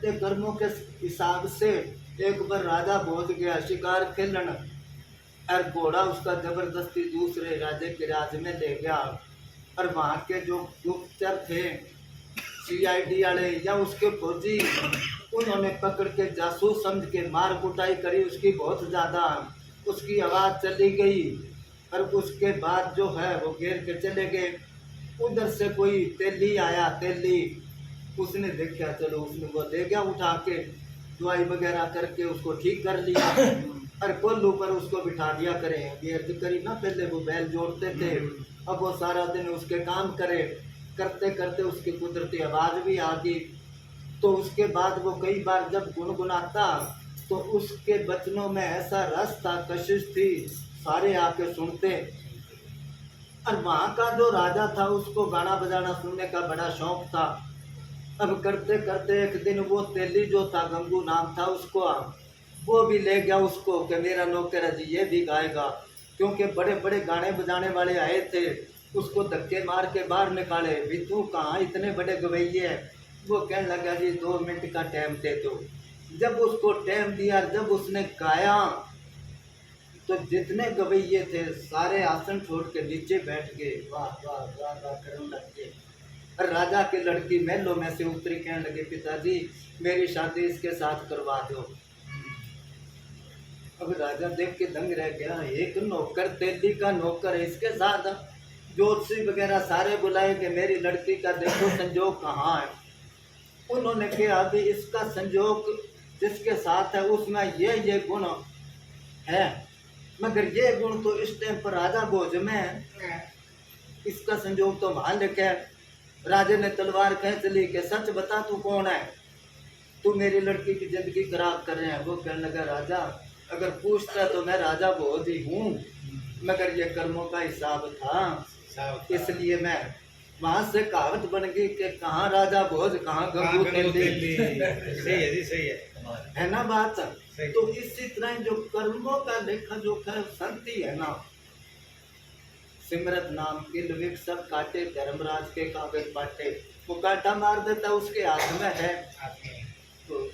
करते कर्मों के हिसाब से एक बार राजा पहुंच गया शिकार खेलन, और घोड़ा उसका जबरदस्ती दूसरे राजे के राज में ले गया। और वहाँ के जो गुप्तचर थे, सीआईडी वाले या उसके फौजी, उन्होंने पकड़ के जासूस समझ के मार कुटाई करी उसकी बहुत ज़्यादा। उसकी आवाज़ चली गई और उसके बाद जो है वो घेर के चले गए। उधर से कोई तेली आया, तेली उसने देखा, चलो उसने वो ले गया उठा के, दवाई वगैरह करके उसको ठीक कर लिया। और कोल्लू पर उसको बिठा दिया करें, अर्ज करी ना, पहले वो बैल जोड़ते थे, अब वो सारा दिन उसके काम करे, करते करते उसकी कुदरती आवाज़ भी आ गई। तो उसके बाद वो कई बार जब गुनगुनाता तो उसके बचनों में ऐसा रस था, कशिश थी, सारे आके सुनते। और वहाँ का जो राजा था उसको गाना बजाना सुनने का बड़ा शौक था। अब करते करते एक दिन वो तेली जो था, गंगू नाम था उसको, वो भी ले गया उसको कि मेरा नौकर है जी, ये भी गाएगा। क्योंकि बड़े बड़े गाने बजाने वाले आए थे, उसको धक्के मार के बाहर निकाले, भी तू कहाँ, इतने बड़े गवैये है। वो कहने लगा जी 2 मिनट का टाइम दे दो। जब उसको टाइम दिया, जब उसने गाया तो जितने गवैये थे सारे आसन छोड़ के नीचे बैठ गए, वाह वाह वाह वाह करने लग गए। और राजा की लड़की महलों में से उतरी, कहने लगे पिताजी मेरी शादी इसके साथ करवा दो। अब राजा देख के दंग रह गया, एक नौकर, तेली का नौकर है, इसके साथ ज्योतिषी वगैरह सारे बुलाए कि मेरी लड़की का देखो संजोग कहाँ है। उन्होंने कहा अभी इसका संजोग जिसके साथ है उसमें ये गुण है, मगर ये गुण तो इस टाइम पर राजा भोज में है, इसका संजोग तो वहां लिखा है। राजे ने तलवार कह चली कि सच बता तू कौन है, तू मेरी लड़की की जिंदगी खराब कर रहे हैं। वो कहने लगा राजा अगर पूछता तो मैं राजा भोज ही हूँ, मगर ये कर्मों का हिसाब था, इसलिए मैं, वहां से कहावत बन गई कि कहाँ राजा भोज कहाँ गंगू तेली। सही है जी, सही है ना बात। तो इसी तरह जो कर्मों का लेखा जोखा संति है ना, सिमरत नाम के विक सब काटे, धर्मराज के कागज बाटे, वो कांटा मार देता उसके हाथ में है। तो